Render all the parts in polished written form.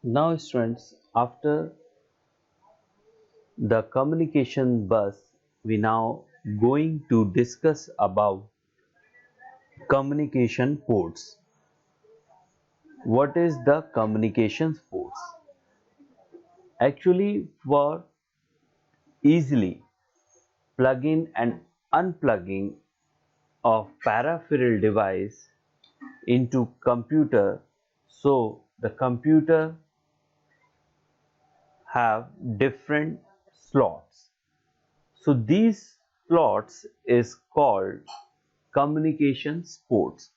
Now students, after the communication bus, we now going to discuss about communication ports. What is the communication ports? Actually, for easily plugging and unplugging of peripheral device into computer, so the computer have different slots. So these slots is called communications ports.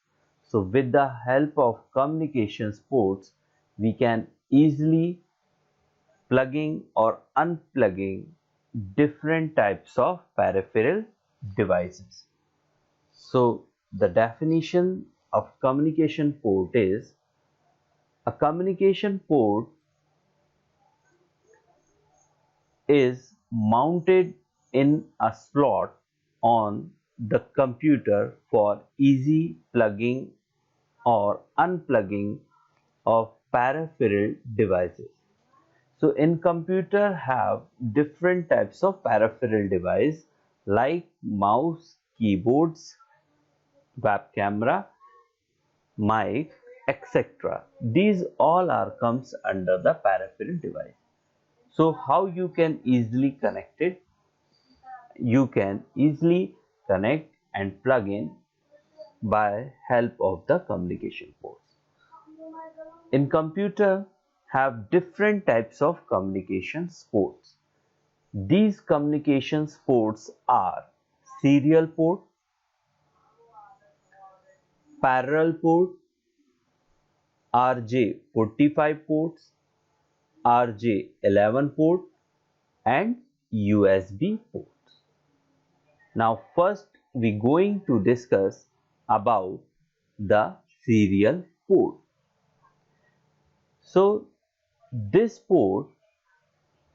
So with the help of communications ports, we can easily plugging or unplugging different types of peripheral devices. So the definition of communication port is a communication port is mounted in a slot on the computer for easy plugging or unplugging of peripheral devices. So in computer have different types of peripheral device like mouse, keyboards, web camera, mic, etc. These all are comes under the peripheral device. So how you can easily connect it? You can easily connect and plug in by help of the communication ports. In computer have different types of communications ports. These communications ports are serial port, parallel port, RJ45 ports, RJ11 port and USB ports. Now first we going to discuss about the serial port. So this port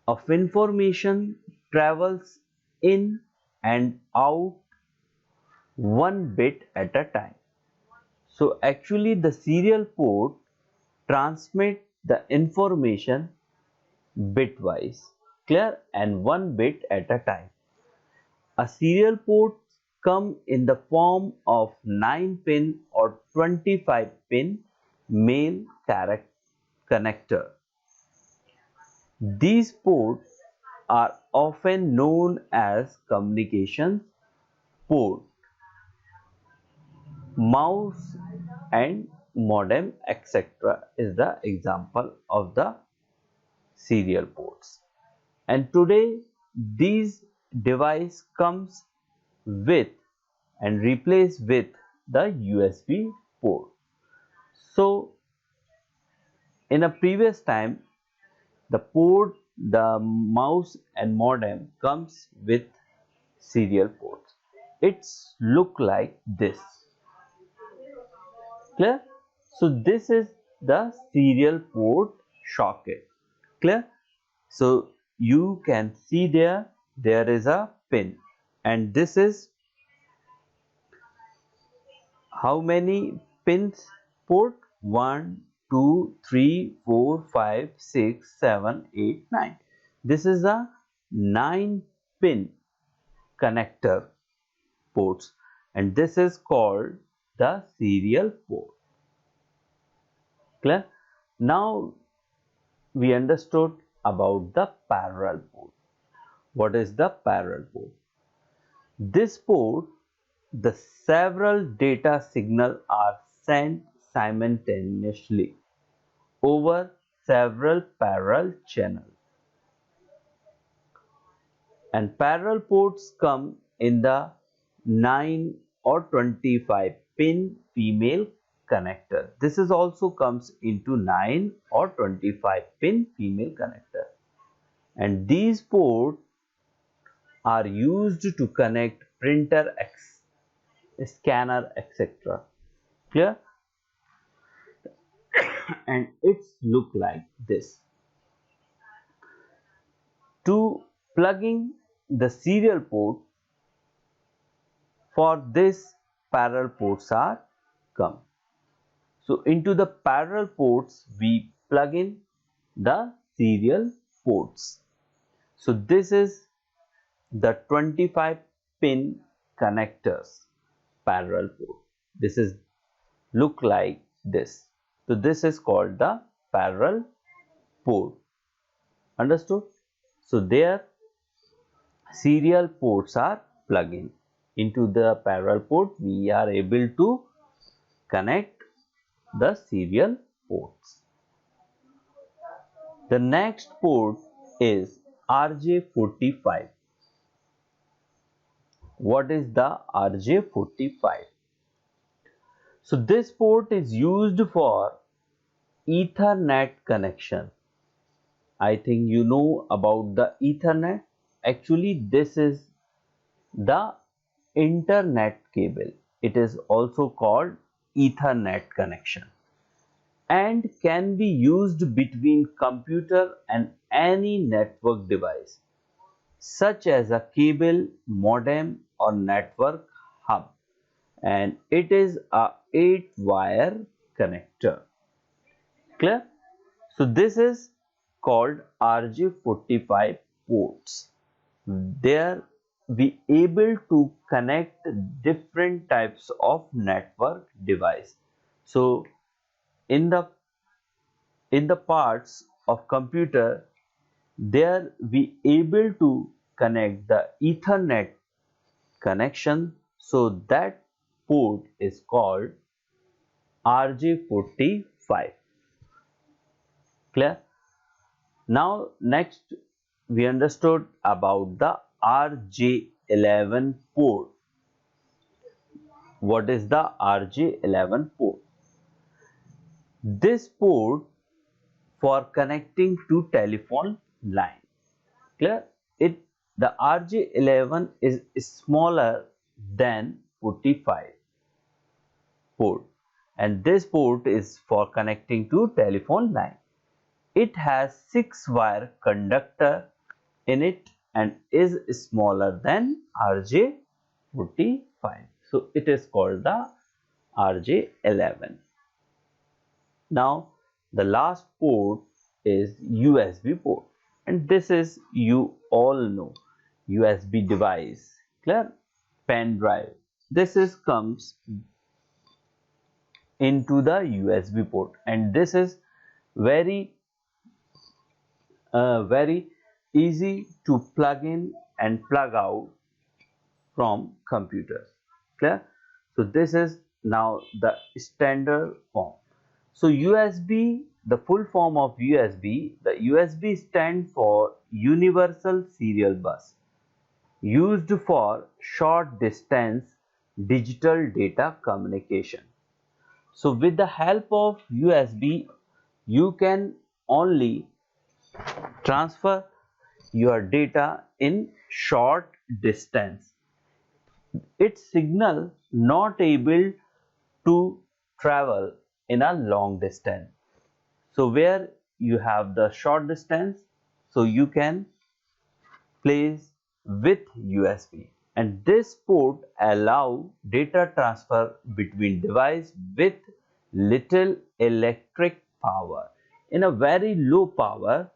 of information travels in and out one bit at a time. So actually the serial port transmit the information bitwise, clear, and one bit at a time. A serial port come in the form of 9 pin or 25 pin male connector. These ports are often known as communication port, mouse and modem etc. is the example of the serial ports. And today these device comes with and replace with the USB port. So in a previous time the port, the mouse and modem comes with serial ports. It's look like this, clear? So this is the serial port socket, clear? So you can see there is a pin, and this is how many pins port? 1 2 3 4 5 6 7 8 9. This is a 9 pin connector ports, and this is called the serial port, clear? Now we understood about the parallel port. What is the parallel port? This port, the several data signal are sent simultaneously over several parallel channels, and parallel ports come in the 9 or 25 pin female connector. This is also comes into 9 or 25 pin female connector, and these ports are used to connect printer, scanner, etc. Clear? And it's look like this. To plugging the serial port, for this parallel ports are come. So into the parallel ports we plug in the serial ports. So this is the 25 pin connectors parallel port. This is look like this. So this is called the parallel port. Understood? So their serial ports are plug in. Into the parallel port we are able to connect the serial ports. The next port is RJ45. What is the RJ45? So this port is used for Ethernet connection. I think you know about the Ethernet. Actually, this is the internet cable. It is also called Ethernet connection and can be used between computer and any network device such as a cable, modem or network hub, and it is a 8-wire connector. Clear? So this is called RJ45 ports. There we able to connect different types of network device. So in the parts of computer, there we able to connect the Ethernet connection. So that port is called RJ45. Clear? Now next we understood about the RJ11 port. What is the RJ11 port? This port for connecting to telephone line. Clear? The RJ11 is smaller than 45 port, and this port is for connecting to telephone line. It has 6-wire conductor in it and is smaller than RJ45. So it is called the RJ11. Now the last port is USB port, and this is, you all know, USB device. Clear? Pen drive. This is comes into the USB port, and this is very easy to plug in and plug out from computers. Clear? So this is now the standard form. So USB, the full form of USB, the USB stand for Universal Serial Bus, used for short distance digital data communication. So with the help of USB, you can only transfer your data in short distance. Its signal not able to travel in a long distance. So where you have the short distance, so you can place with USB, and this port allow data transfer between device with little electric power. In a very low power,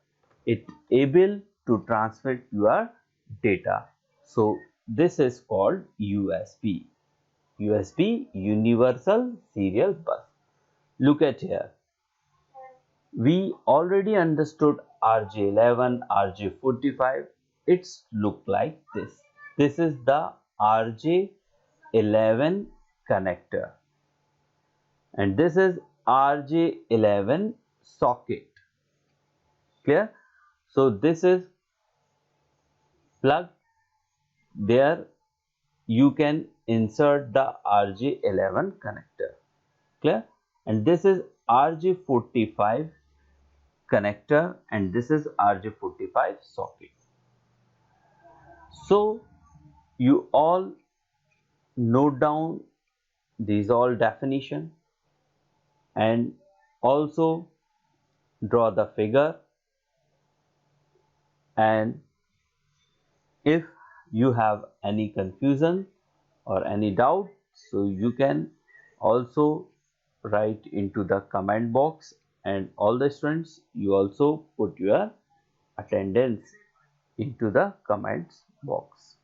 it able to transmit your data. So this is called USB. USB, Universal Serial Bus. Look at here. We already understood RJ11, RJ45. It's look like this. This is the RJ11 connector, and this is RJ11 socket. Clear? So this is plug. There you can insert the RJ11 connector. Clear? And this is RJ45 connector, and this is RJ45 socket. So you all note down these all definition and also draw the figure, and if you have any confusion or any doubt, so you can also write into the comment box, and all the students, you also put your attendance into the comments box.